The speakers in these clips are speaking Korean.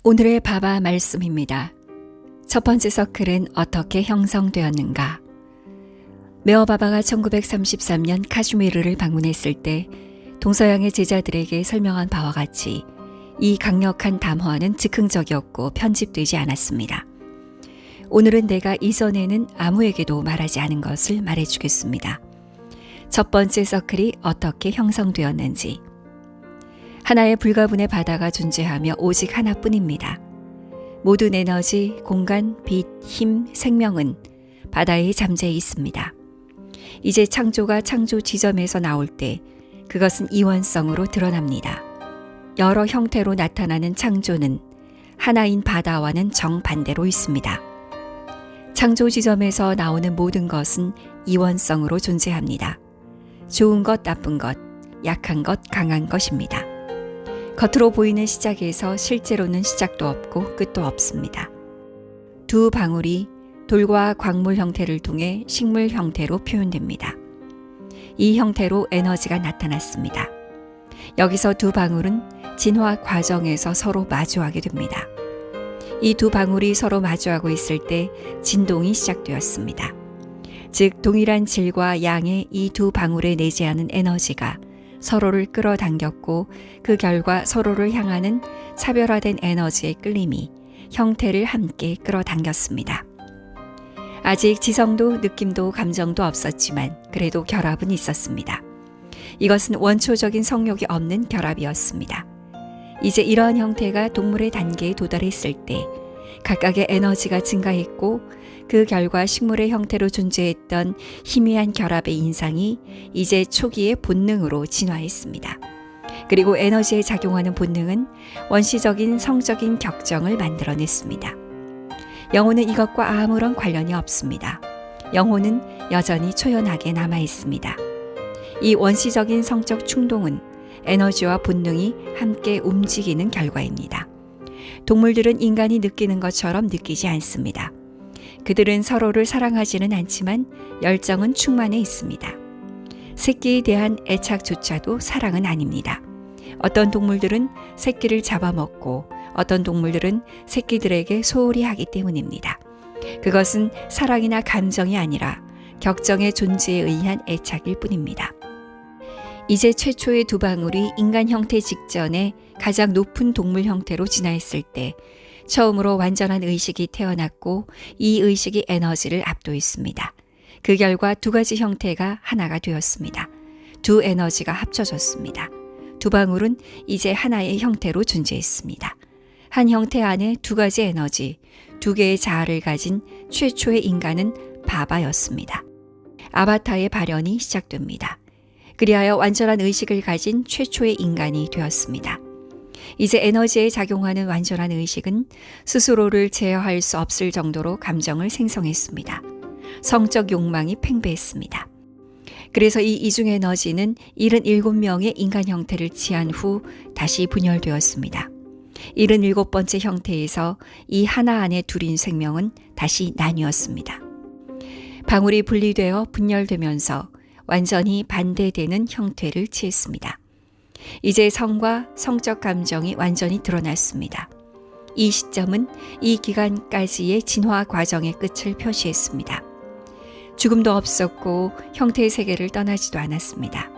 오늘의 바바 말씀입니다. 첫 번째 서클은 어떻게 형성되었는가? 메어바바가 1933년 카슈미르를 방문했을 때 동서양의 제자들에게 설명한 바와 같이 이 강력한 담화는 즉흥적이었고 편집되지 않았습니다. 오늘은 내가 이전에는 아무에게도 말하지 않은 것을 말해주겠습니다. 첫 번째 서클이 어떻게 형성되었는지. 하나의 불가분의 바다가 존재하며 오직 하나뿐입니다. 모든 에너지, 공간, 빛, 힘, 생명은 바다에 잠재해 있습니다. 이제 창조가 창조 지점에서 나올 때 그것은 이원성으로 드러납니다. 여러 형태로 나타나는 창조는 하나인 바다와는 정반대로 있습니다. 창조 지점에서 나오는 모든 것은 이원성으로 존재합니다. 좋은 것, 나쁜 것, 약한 것, 강한 것입니다. 겉으로 보이는 시작에서 실제로는 시작도 없고 끝도 없습니다. 두 방울이 돌과 광물 형태를 통해 식물 형태로 표현됩니다. 이 형태로 에너지가 나타났습니다. 여기서 두 방울은 진화 과정에서 서로 마주하게 됩니다. 이 두 방울이 서로 마주하고 있을 때 진동이 시작되었습니다. 즉 동일한 질과 양의 이 두 방울에 내재하는 에너지가 서로를 끌어당겼고 그 결과 서로를 향하는 차별화된 에너지의 끌림이 형태를 함께 끌어당겼습니다. 아직 지성도 느낌도 감정도 없었지만 그래도 결합은 있었습니다. 이것은 원초적인 성욕이 없는 결합이었습니다. 이제 이러한 형태가 동물의 단계에 도달했을 때 각각의 에너지가 증가했고 그 결과 식물의 형태로 존재했던 희미한 결합의 인상이 이제 초기의 본능으로 진화했습니다. 그리고 에너지에 작용하는 본능은 원시적인 성적인 격정을 만들어냈습니다. 영혼은 이것과 아무런 관련이 없습니다. 영혼은 여전히 초연하게 남아있습니다. 이 원시적인 성적 충동은 에너지와 본능이 함께 움직이는 결과입니다. 동물들은 인간이 느끼는 것처럼 느끼지 않습니다. 그들은 서로를 사랑하지는 않지만 열정은 충만해 있습니다. 새끼에 대한 애착조차도 사랑은 아닙니다. 어떤 동물들은 새끼를 잡아먹고 어떤 동물들은 새끼들에게 소홀히 하기 때문입니다. 그것은 사랑이나 감정이 아니라 격정의 존재에 의한 애착일 뿐입니다. 이제 최초의 두 방울이 인간 형태 직전에 가장 높은 동물 형태로 진화했을 때 처음으로 완전한 의식이 태어났고 이 의식이 에너지를 압도했습니다. 그 결과 두 가지 형태가 하나가 되었습니다. 두 에너지가 합쳐졌습니다. 두 방울은 이제 하나의 형태로 존재했습니다. 한 형태 안에 두 가지 에너지, 두 개의 자아를 가진 최초의 인간은 바바였습니다. 아바타의 발현이 시작됩니다. 그리하여 완전한 의식을 가진 최초의 인간이 되었습니다. 이제 에너지에 작용하는 완전한 의식은 스스로를 제어할 수 없을 정도로 감정을 생성했습니다. 성적 욕망이 팽배했습니다. 그래서 이 이중 에너지는 77명의 인간 형태를 취한 후 다시 분열되었습니다. 77번째 형태에서 이 하나 안에 둘인 생명은 다시 나뉘었습니다. 방울이 분리되어 분열되면서 완전히 반대되는 형태를 취했습니다. 이제 성과 성적 감정이 완전히 드러났습니다. 이 시점은 이 기간까지의 진화 과정의 끝을 표시했습니다. 죽음도 없었고 형태의 세계를 떠나지도 않았습니다.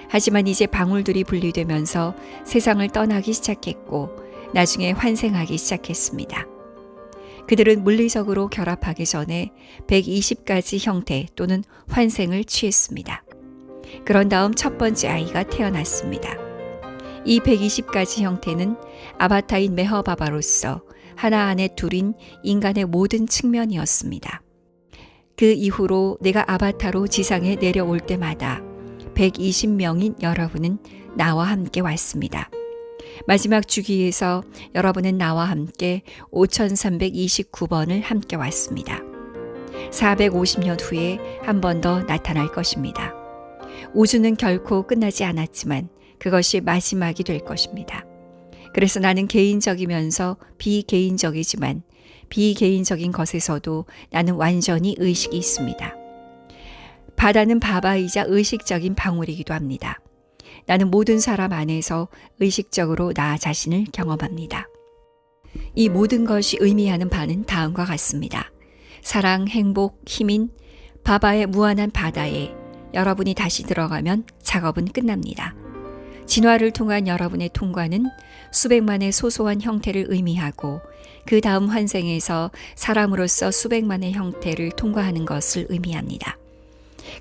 하지만 이제 방울들이 분리되면서 세상을 떠나기 시작했고 나중에 환생하기 시작했습니다. 그들은 물리적으로 결합하기 전에 120가지 형태 또는 환생을 취했습니다. 그런 다음 첫 번째 아이가 태어났습니다. 이 120가지 형태는 아바타인 메허바바로서 하나 안에 둘인 인간의 모든 측면이었습니다. 그 이후로 내가 아바타로 지상에 내려올 때마다 120명인 여러분은 나와 함께 왔습니다. 마지막 주기에서 여러분은 나와 함께 5329번을 함께 왔습니다. 450년 후에 한 번 더 나타날 것입니다. 우주는 결코 끝나지 않았지만 그것이 마지막이 될 것입니다. 그래서 나는 개인적이면서 비개인적이지만 비개인적인 것에서도 나는 완전히 의식이 있습니다. 바다는 바바이자 의식적인 방울이기도 합니다. 나는 모든 사람 안에서 의식적으로 나 자신을 경험합니다. 이 모든 것이 의미하는 바는 다음과 같습니다. 사랑, 행복, 힘인 바바의 무한한 바다에 여러분이 다시 들어가면 작업은 끝납니다. 진화를 통한 여러분의 통과는 수백만의 소소한 형태를 의미하고 그 다음 환생에서 사람으로서 수백만의 형태를 통과하는 것을 의미합니다.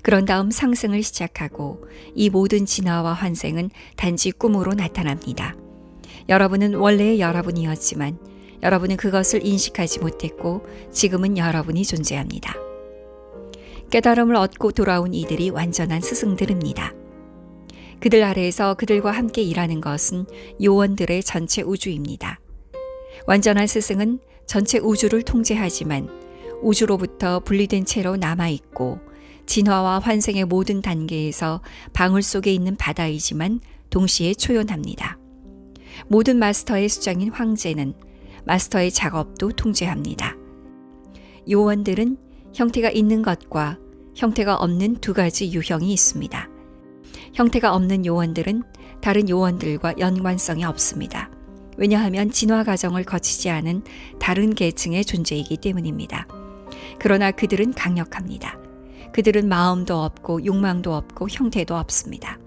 그런 다음 상승을 시작하고 이 모든 진화와 환생은 단지 꿈으로 나타납니다. 여러분은 원래의 여러분이었지만 여러분은 그것을 인식하지 못했고 지금은 여러분이 존재합니다. 깨달음을 얻고 돌아온 이들이 완전한 스승들입니다. 그들 아래에서 그들과 함께 일하는 것은 요원들의 전체 우주입니다. 완전한 스승은 전체 우주를 통제하지만 우주로부터 분리된 채로 남아있고 진화와 환생의 모든 단계에서 방울 속에 있는 바다이지만 동시에 초연합니다. 모든 마스터의 수장인 황제는 마스터의 작업도 통제합니다. 요원들은 형태가 있는 것과 형태가 없는 두 가지 유형이 있습니다. 형태가 없는 요원들은 다른 요원들과 연관성이 없습니다. 왜냐하면 진화 과정을 거치지 않은 다른 계층의 존재이기 때문입니다. 그러나 그들은 강력합니다. 그들은 마음도 없고 욕망도 없고 형태도 없습니다.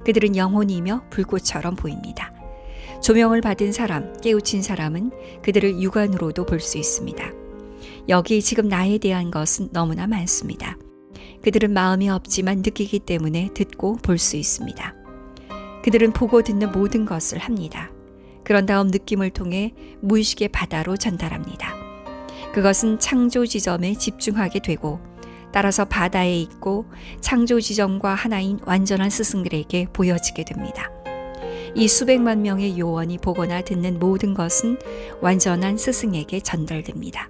그들은 영혼이며 불꽃처럼 보입니다. 조명을 받은 사람, 깨우친 사람은 그들을 육안으로도 볼 수 있습니다. 여기 지금 나에 대한 것은 너무나 많습니다. 그들은 마음이 없지만 느끼기 때문에 듣고 볼 수 있습니다. 그들은 보고 듣는 모든 것을 합니다. 그런 다음 느낌을 통해 무의식의 바다로 전달합니다. 그것은 창조 지점에 집중하게 되고 따라서 바다에 있고 창조 지점과 하나인 완전한 스승들에게 보여지게 됩니다. 이 수백만 명의 요원이 보거나 듣는 모든 것은 완전한 스승에게 전달됩니다.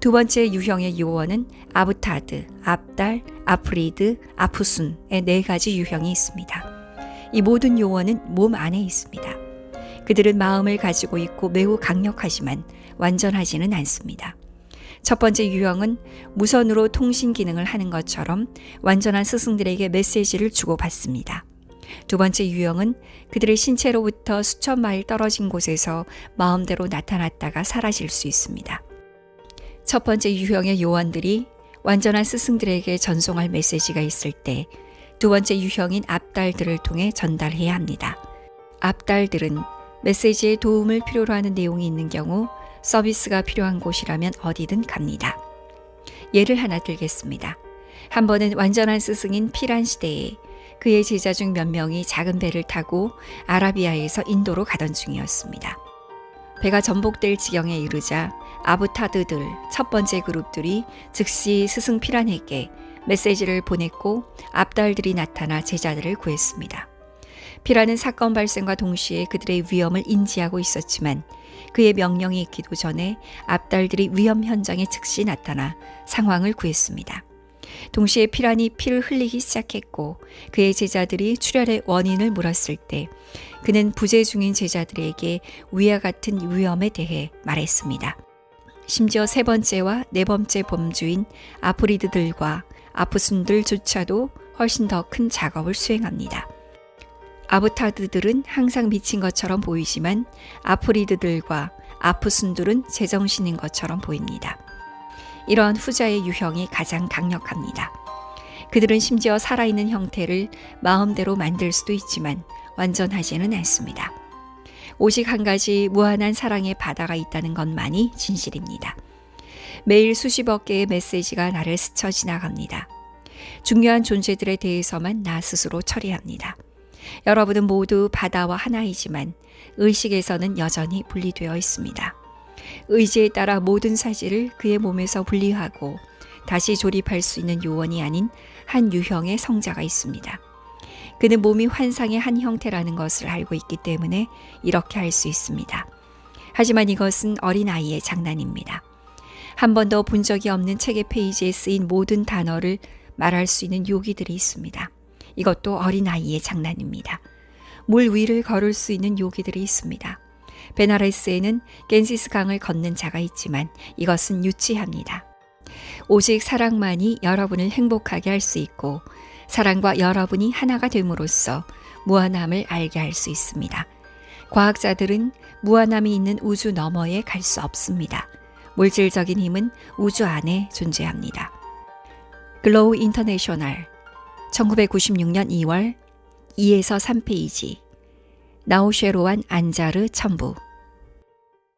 두 번째 유형의 요원은 아부타드, 압달, 아프리드, 아푸순의 네 가지 유형이 있습니다. 이 모든 요원은 몸 안에 있습니다. 그들은 마음을 가지고 있고 매우 강력하지만 완전하지는 않습니다. 첫 번째 유형은 무선으로 통신 기능을 하는 것처럼 완전한 스승들에게 메시지를 주고받습니다. 두 번째 유형은 그들의 신체로부터 수천 마일 떨어진 곳에서 마음대로 나타났다가 사라질 수 있습니다. 첫 번째 유형의 요원들이 완전한 스승들에게 전송할 메시지가 있을 때 두 번째 유형인 압달들을 통해 전달해야 합니다. 압달들은 메시지에 도움을 필요로 하는 내용이 있는 경우 서비스가 필요한 곳이라면 어디든 갑니다. 예를 하나 들겠습니다. 한 번은 완전한 스승인 피란 시대에 그의 제자 중 몇 명이 작은 배를 타고 아라비아에서 인도로 가던 중이었습니다. 배가 전복될 지경에 이르자 아부타드들 첫 번째 그룹들이 즉시 스승 피란에게 메시지를 보냈고 압달들이 나타나 제자들을 구했습니다. 피란은 사건 발생과 동시에 그들의 위험을 인지하고 있었지만 그의 명령이 있기도 전에 압달들이 위험 현장에 즉시 나타나 상황을 구했습니다. 동시에 피란이 피를 흘리기 시작했고 그의 제자들이 출혈의 원인을 물었을 때 그는 부재 중인 제자들에게 위와 같은 위험에 대해 말했습니다. 심지어 세 번째와 네 번째 범주인 아프리드들과 아프순들조차도 훨씬 더 큰 작업을 수행합니다. 아부타드들은 항상 미친 것처럼 보이지만 아프리드들과 아프순들은 제정신인 것처럼 보입니다. 이러한 후자의 유형이 가장 강력합니다. 그들은 심지어 살아있는 형태를 마음대로 만들 수도 있지만 완전하지는 않습니다. 오직 한 가지 무한한 사랑의 바다가 있다는 것만이 진실입니다. 매일 수십억 개의 메시지가 나를 스쳐 지나갑니다. 중요한 존재들에 대해서만 나 스스로 처리합니다. 여러분은 모두 바다와 하나이지만 의식에서는 여전히 분리되어 있습니다. 의지에 따라 모든 사실을 그의 몸에서 분리하고 다시 조립할 수 있는 요원이 아닌 한 유형의 성자가 있습니다. 그는 몸이 환상의 한 형태라는 것을 알고 있기 때문에 이렇게 할 수 있습니다. 하지만 이것은 어린아이의 장난입니다. 한 번도 본 적이 없는 책의 페이지에 쓰인 모든 단어를 말할 수 있는 요기들이 있습니다. 이것도 어린아이의 장난입니다. 물 위를 걸을 수 있는 요기들이 있습니다. 베나레스에는 겐시스 강을 걷는 자가 있지만 이것은 유치합니다. 오직 사랑만이 여러분을 행복하게 할 수 있고 사랑과 여러분이 하나가 됨으로써 무한함을 알게 할 수 있습니다. 과학자들은 무한함이 있는 우주 너머에 갈 수 없습니다. 물질적인 힘은 우주 안에 존재합니다. 글로우 인터내셔널 1996년 2월 2에서 3페이지 나우쉐로안 안자르 첨부